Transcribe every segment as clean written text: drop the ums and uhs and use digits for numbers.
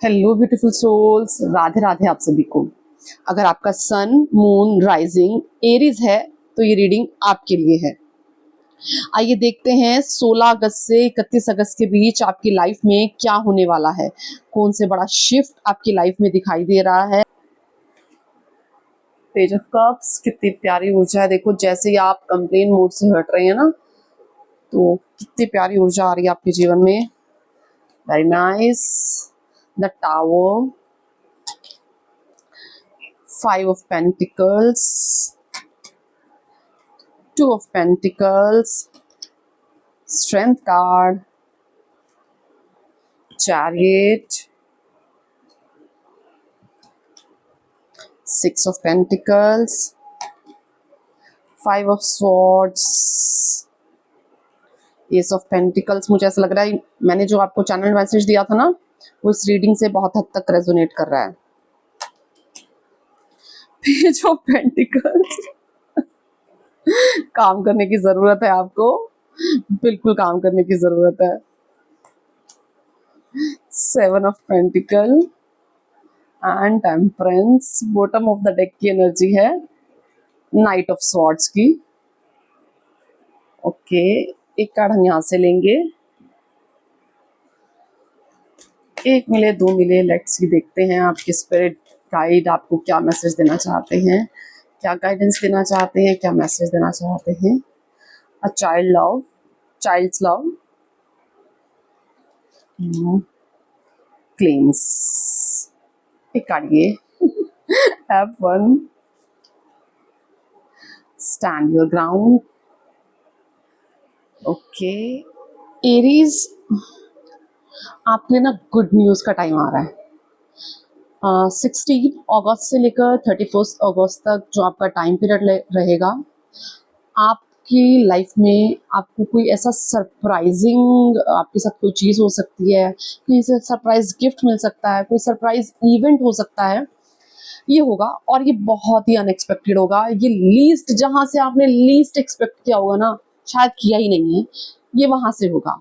Hello beautiful souls, Radhe Radhe आप सभी को। अगर आपका सन, मून, राइजिंग एरीज है तो ये रीडिंग आपके लिए है। आइए देखते हैं 16 अगस्त से 31 अगस्त के बीच आपकी लाइफ में क्या होने वाला है। कौन से बड़ा शिफ्ट आपकी लाइफ में दिखाई दे रहा है। पेज ऑफ कप्स, कितनी प्यारी ऊर्जा है। देखो जैसे ही आप कंप्लेन मोड से हट रहे हैं ना, तो कितनी प्यारी ऊर्जा आ रही है आपके जीवन में। Very nice. The tower, 5 of Pentacles, 2 of Pentacles, Strength card, Chariot, 6 of Pentacles, 5 of Swords, Ace of Pentacles। मुझे ऐसा लग रहा है मैंने जो आपको चैनल मैसेज दिया था ना, वो इस रीडिंग से बहुत हद तक रेजोनेट कर रहा है। पेज ऑफ पेंटिकल्स, काम करने की जरूरत है आपको, बिल्कुल काम करने की जरूरत है। 7 of pentacle and temperance. Bottom of the deck की एनर्जी है नाइट ऑफ स्वॉर्ड्स की। ओके, एक कार्ड हम यहां से लेंगे। एक मिले, दो मिले, लेट्स सी देखते हैं आपके स्पिरिट गाइड आपको क्या मैसेज देना चाहते हैं, क्या गाइडेंस देना चाहते हैं, क्या मैसेज देना चाहते हैं। A child love, childs love, claims. एक कार्ड ये have fun, stand your ground. Okay Aries, आपके ना गुड न्यूज का टाइम आ रहा है। 16 अगस्त से लेकर 31 अगस्त तक जो आपका टाइम पीरियड रहेगा, आपकी लाइफ में आपको कोई ऐसा सरप्राइजिंग आपके साथ कोई चीज़ हो सकती है, कहीं से सरप्राइज गिफ्ट मिल सकता है, कोई सरप्राइज इवेंट हो सकता है। ये होगा और ये बहुत ही अनएक्सपेक्टेड होगा। ये लीस्ट, जहां से आपने लीस्ट एक्सपेक्ट किया होगा ना, शायद किया ही नहीं है, ये वहां से होगा।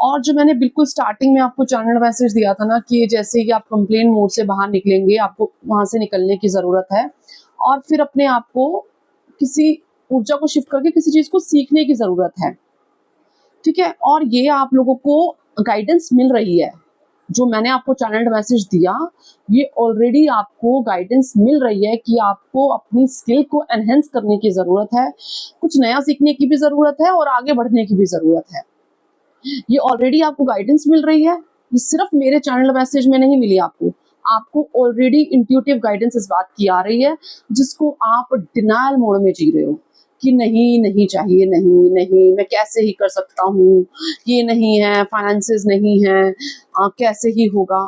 और जो मैंने बिल्कुल स्टार्टिंग में आपको चैनल मैसेज दिया था ना कि जैसे ही आप कंप्लेन मोड से बाहर निकलेंगे, आपको वहां से निकलने की जरूरत है और फिर अपने आप को किसी ऊर्जा को शिफ्ट करके किसी चीज को सीखने की जरूरत है। ठीक है, और ये आप लोगों को गाइडेंस मिल रही है। जो मैंने आपको चैनल मैसेज दिया, ये ऑलरेडी आपको गाइडेंस मिल रही है कि आपको अपनी स्किल को एनहेंस करने की जरूरत है, कुछ नया सीखने की भी जरूरत है और आगे बढ़ने की भी जरूरत है। ये ऑलरेडी आपको गाइडेंस मिल रही है। ये सिर्फ मेरे चैनल मैसेज में नहीं मिली आपको, आपको ऑलरेडी इंट्यूटिव गाइडेंस इस बात की आ रही है, जिसको आप डिनायल मोड में जी रहे हो कि नहीं नहीं चाहिए, नहीं नहीं मैं कैसे ही कर सकता हूँ, ये नहीं है, फाइनेंसेस नहीं है, कैसे ही होगा।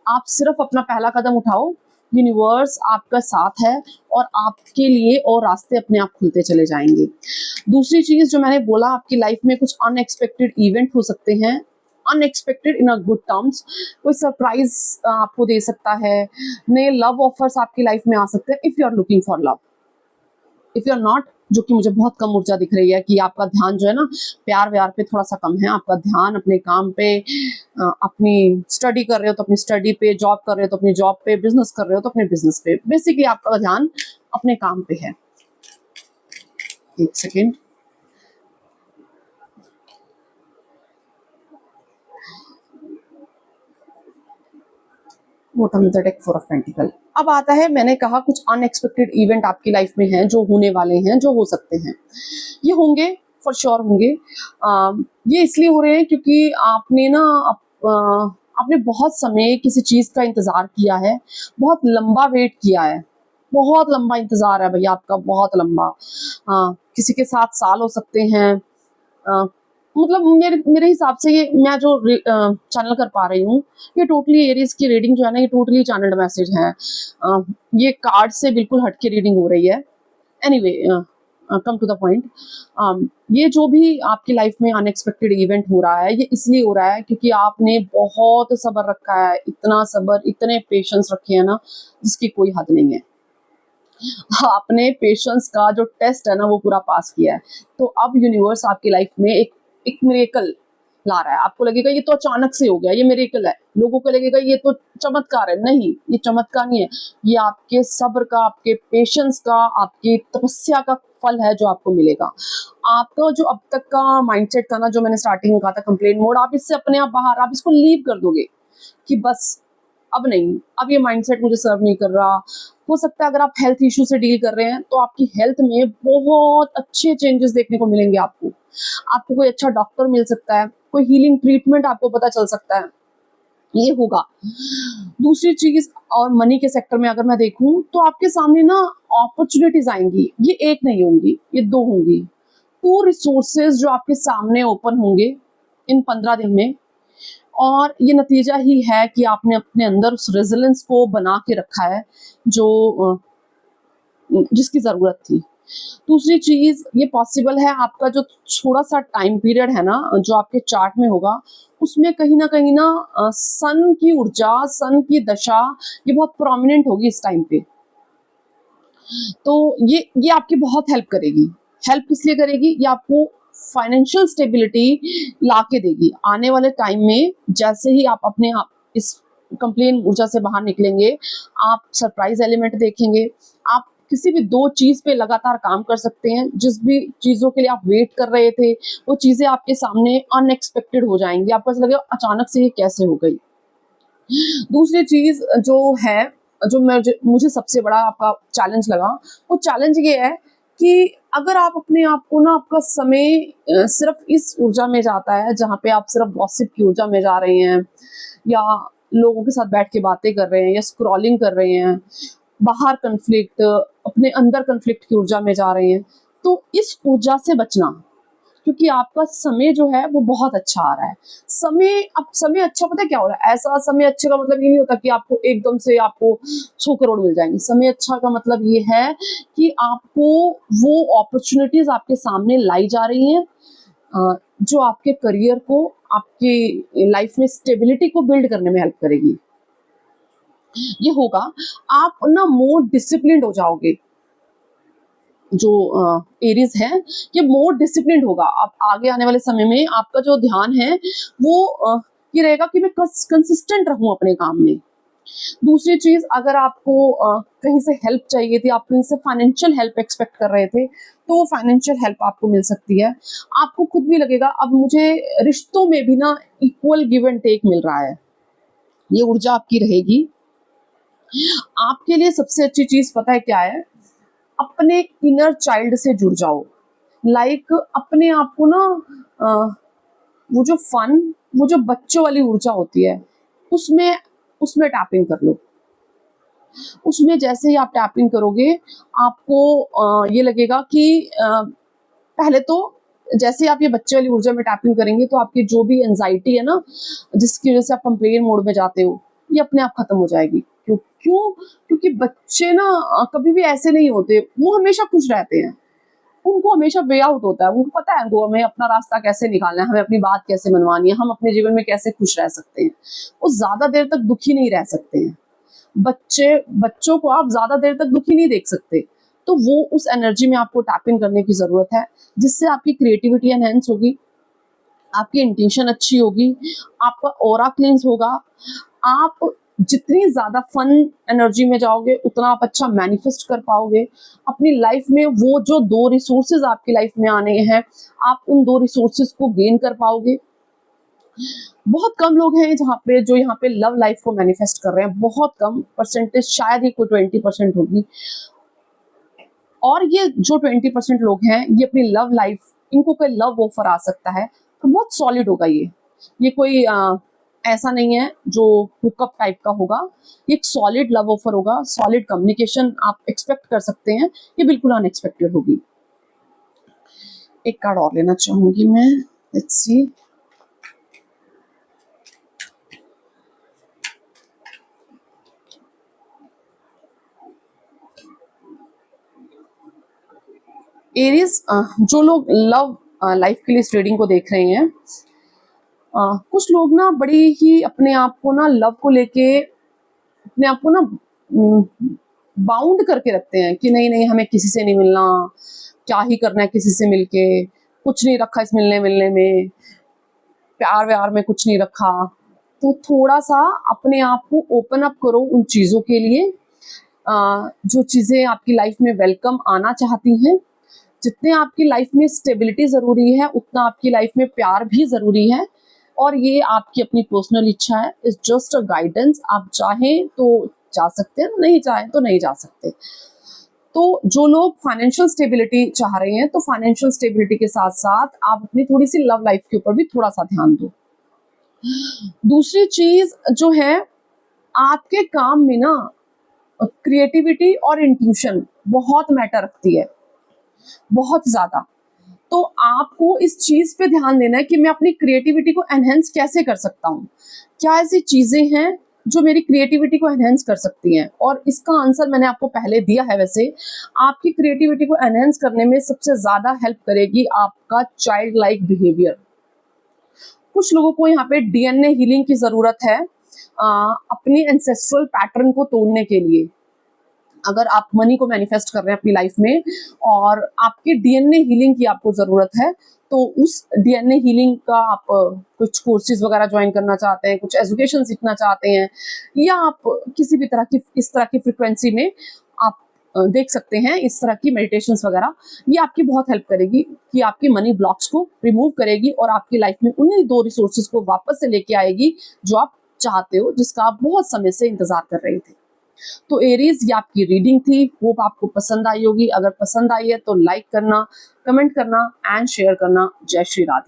आप सिर्फ अपना पहला कदम उठाओ, यूनिवर्स आपका साथ है और आपके लिए और रास्ते अपने आप खुलते चले जाएंगे। दूसरी चीज जो मैंने बोला, आपकी लाइफ में कुछ अनएक्सपेक्टेड इवेंट हो सकते हैं, unexpected in a good terms. कोई सरप्राइज आपको दे सकता है, नए लव ऑफर्स आपकी लाइफ में आ सकते हैं if you are looking for love. If you are not, जो कि मुझे बहुत कम ऊर्जा दिख रही है कि आपका ध्यान जो है ना प्यार व्यार पे थोड़ा सा कम है, आपका ध्यान अपने काम पे, अपनी स्टडी कर रहे हो तो अपनी स्टडी पे, जॉब कर रहे हो तो अपनी जॉब पे, बिजनेस कर रहे हो तो अपने बिजनेस पे, बेसिकली आपका ध्यान अपने काम पे है। एक second, bottom of the deck 4 of pentacle. अब आता है, मैंने कहा कुछ अनएक्सपेक्टेड इवेंट आपकी लाइफ में हैं, जो होने वाले हैं, जो हो सकते हैं, ये होंगे, फॉर श्योर होंगे। ये इसलिए हो रहे हैं क्योंकि आपने ना आपने बहुत समय किसी चीज का इंतजार किया है, बहुत लंबा वेट किया है, बहुत लंबा इंतजार है भैया आपका, बहुत लंबा। किसी के साथ साल हो सकते हैं। मतलब मेरे मेरे हिसाब से ये मैं जो चैनल कर पा रही हूँ, ये टोटली एरीज की रीडिंग जो है ना, ये टोटली चैनल मैसेज है। ये कार्ड से बिल्कुल हटके रीडिंग हो रही है। Anyway, come to the point. ये जो भी आपकी लाइफ में अनएक्सपेक्टेड इवेंट हो रहा है, ये इसलिए हो रहा है क्योंकि आपने बहुत सब्र रखा है, इतना सब्र, इतने पेशेंस रखे हैं ना, जिसकी कोई हद नहीं है। आपने पेशेंस का जो टेस्ट है ना, वो पूरा पास किया है। तो अब यूनिवर्स आपकी लाइफ में एक मिरेकल, ला रहा है। आपको लगेगा ये तो अचानक से हो गया, ये मिरेकल है। लोगों को लगेगा ये तो चमत्कार है। नहीं, ये चमत्कार नहीं है, ये आपके सब्र का, आपके पेशेंस का, आपकी तपस्या का फल है जो आपको मिलेगा। आपका जो अब तक का माइंडसेट था ना, जो मैंने स्टार्टिंग में कहा था कंप्लेंट मोड, आप इससे अपने आप बाहर, आप इसको लीव कर दोगे कि बस अब नहीं, अब ये माइंडसेट मुझे सर्व नहीं कर रहा। हो सकता है अगर आप हेल्थ इशू से डील कर रहे हैं तो आपकी हेल्थ में बहुत अच्छे चेंजेस देखने को मिलेंगे। आपको कोई अच्छा डॉक्टर मिल सकता है, कोई हीलिंग ट्रीटमेंट आपको पता चल सकता है, ये होगा। दूसरी चीज, और मनी के सेक्टर में अगर मैं देखूं तो आपके सामने ना अपॉर्चुनिटीज आएंगी। ये एक नहीं होंगी, ये दो होंगी। 2 रिसोर्सेज जो आपके सामने ओपन होंगे इन 15 दिन में, और ये नतीजा ही है कि आपने अपने अंदर उस रेजिलेंस को बना के रखा है जो जिसकी जरूरत थी। दूसरी चीज, ये पॉसिबल है आपका जो थोड़ा सा टाइम पीरियड है ना, जो आपके चार्ट में होगा, उसमें कहीं ना सन की ऊर्जा, सन की दशा, ये बहुत प्रोमिनेंट होगी इस टाइम पे। तो ये आपकी बहुत हेल्प करेगी। हेल्प किस लिए करेगी? ये आपको फाइनेंशियल स्टेबिलिटी ला के देगी। आने वाले टाइम में जैसे ही आप अपने आप इस कंप्लेन ऊर्जा से बाहर निकलेंगे, आप सरप्राइज एलिमेंट देखेंगे। आप किसी भी 2 चीज पे लगातार काम कर सकते हैं। जिस भी चीजों के लिए आप वेट कर रहे थे, वो चीजें आपके सामने अनएक्सपेक्टेड हो जाएंगी। आपको ऐसा लगेगा अचानक से ये कैसे हो गई। दूसरी चीज जो है, जो मुझे सबसे बड़ा आपका चैलेंज लगा, वो चैलेंज ये है कि अगर आप अपने आप को ना, आपका समय सिर्फ इस ऊर्जा में जाता है जहाँ पे आप सिर्फ गॉसिप की ऊर्जा में जा रहे हैं, या लोगों के साथ बैठ के बातें कर रहे हैं, या स्क्रॉलिंग कर रहे हैं, बाहर कन्फ्लिक्ट, अपने अंदर कन्फ्लिक्ट की ऊर्जा में जा रहे हैं, तो इस ऊर्जा से बचना। क्योंकि आपका समय जो है वो बहुत अच्छा आ रहा है। समय अच्छा, पता है क्या हो रहा है? ऐसा समय अच्छे का मतलब ये नहीं होता कि आपको एकदम से आपको 100 करोड़ मिल जाएंगे। समय अच्छा का मतलब ये है कि आपको वो अपॉर्चुनिटीज आपके सामने लाई जा रही हैं जो आपके करियर को, आपकी लाइफ में स्टेबिलिटी को बिल्ड करने में हेल्प करेगी। ये होगा, आप ना मोर डिसिप्लिन्ड हो जाओगे। जो एरीज है, ये मोर डिसिप्लिन्ड होगा। आप आगे आने वाले समय में आपका जो ध्यान है वो ये रहेगा कि मैं कंसिस्टेंट रहूं अपने काम में। दूसरी चीज, अगर आपको कहीं से हेल्प चाहिए थी, आप कहीं से फाइनेंशियल हेल्प एक्सपेक्ट कर रहे थे, तो वो फाइनेंशियल हेल्प आपको मिल सकती है। आपको खुद भी लगेगा अब मुझे रिश्तों में भी ना इक्वल गिव एंड टेक मिल रहा है। ये ऊर्जा आपकी रहेगी। आपके लिए सबसे अच्छी चीज पता है क्या है? अपने इनर चाइल्ड से जुड़ जाओ। अपने आप को ना वो जो फन, वो जो बच्चों वाली ऊर्जा होती है, उसमें उसमें टैपिंग कर लो। उसमें जैसे ही आप टैपिंग करोगे, आपको ये लगेगा कि पहले तो जैसे ही आप ये बच्चे वाली ऊर्जा में टैपिंग करेंगे, तो आपकी जो भी एंजाइटी है ना, जिसकी वजह से आप कंप्लेन मोड में जाते हो, ये अपने आप खत्म हो जाएगी। क्यों? क्योंकि बच्चे ना कभी भी ऐसे नहीं होते, वो हमेशा खुश रहते हैं। उनको हमेशा वे आउट होता है। उनको पता है उनको हमें अपना रास्ता कैसे निकालना है, हमें अपनी बात कैसे मनवानी है, हम अपने जीवन में कैसे खुश रह सकते हैं। वो ज्यादा देर तक दुखी नहीं रह सकते हैं। बच्चों को आप ज्यादा देर तक दुखी नहीं देख सकते। तो वो उस एनर्जी में आपको टैप इन करने की जरूरत है, जिससे आपकी क्रिएटिविटी एनहेंस होगी, आपकी इंट्यूशन अच्छी होगी, आपका ऑरा क्लींस होगा। आप जितनी ज्यादा फन एनर्जी में जाओगे, उतना आप अच्छा मैनिफेस्ट कर पाओगे अपनी लाइफ में। वो जो 2 रिसोर्सेज आपकी लाइफ में आने हैं, आप उन 2 रिसोर्सेज को गेन कर पाओगे। बहुत कम लोग हैं जो यहाँ पे लव लाइफ को मैनिफेस्ट कर रहे हैं। बहुत कम परसेंटेज, शायद ही कोई 20% होगी। और ये जो 20% लोग हैं, ये अपनी लव लाइफ, इनको कोई लव ऑफर आ सकता है तो बहुत सॉलिड होगा। ये कोई ऐसा नहीं है जो हुकअप टाइप का होगा। ये एक सॉलिड लव ऑफर होगा, सॉलिड कम्युनिकेशन आप एक्सपेक्ट कर सकते हैं। ये बिल्कुल अनएक्सपेक्टेड होगी। एक कार्ड और लेना चाहूंगी मैं। Let's see. एरीज, जो लोग लव लाइफ के लिए इस रीडिंग को देख रहे हैं, कुछ लोग ना बड़ी ही अपने आप को ना लव को लेके अपने आप को ना बाउंड करके रखते हैं कि नहीं नहीं, हमें किसी से नहीं मिलना, क्या ही करना है किसी से मिलके, कुछ नहीं रखा इस मिलने मिलने में। प्यार व्यार में कुछ नहीं रखा, तो थोड़ा सा अपने आप को ओपन अप करो उन चीज़ों के लिए जो चीज़ें आपकी लाइफ में वेलकम आना चाहती हैं। जितने आपकी लाइफ में स्टेबिलिटी ज़रूरी है, उतना आपकी लाइफ में प्यार भी ज़रूरी है, और ये आपकी अपनी पर्सनल इच्छा है। It's just a guidance. आप चाहें तो जा सकते हैं, नहीं चाहें तो नहीं जा सकते। तो जो लोग फाइनेंशियल स्टेबिलिटी चाह रहे हैं, तो फाइनेंशियल स्टेबिलिटी के साथ साथ आप अपनी थोड़ी सी लव लाइफ के ऊपर भी थोड़ा सा ध्यान दो। दूसरी चीज जो है, आपके काम में ना क्रिएटिविटी और इंट्यूशन बहुत मैटर रखती है, बहुत ज्यादा। तो आपको इस चीज पे ध्यान देना है कि मैं अपनी क्रिएटिविटी को एनहेंस कैसे कर सकता हूँ। क्या ऐसी चीजें हैं जो मेरी क्रिएटिविटी को एनहेंस कर सकती हैं, और इसका आंसर मैंने आपको पहले दिया है। वैसे आपकी क्रिएटिविटी को एनहेंस करने में सबसे ज्यादा हेल्प करेगी आपका चाइल्ड लाइक बिहेवियर। कुछ लोगों को यहाँ पे डीएनए हीलिंग की जरूरत है अपनी एंसेस्ट्रल पैटर्न को तोड़ने के लिए। अगर आप मनी को मैनिफेस्ट कर रहे हैं अपनी लाइफ में और आपके डीएनए हीलिंग की आपको जरूरत है, तो उस डीएनए हीलिंग का आप कुछ कोर्सेज वगैरह ज्वाइन करना चाहते हैं, कुछ एजुकेशन सीखना चाहते हैं, या आप किसी भी तरह की इस तरह की फ्रिक्वेंसी में आप देख सकते हैं इस तरह की मेडिटेशंस वगैरह। ये आपकी बहुत हेल्प करेगी कि आपकी मनी ब्लॉक्स को रिमूव करेगी और आपकी लाइफ में उन्हीं 2 रिसोर्सेज को वापस से लेके आएगी जो आप चाहते हो, जिसका आप बहुत समय से इंतजार कर रहे थे। तो एरीज, ये आपकी रीडिंग थी। होप आपको पसंद आई होगी। अगर पसंद आई है तो लाइक करना, कमेंट करना एंड शेयर करना। जय श्री राधे।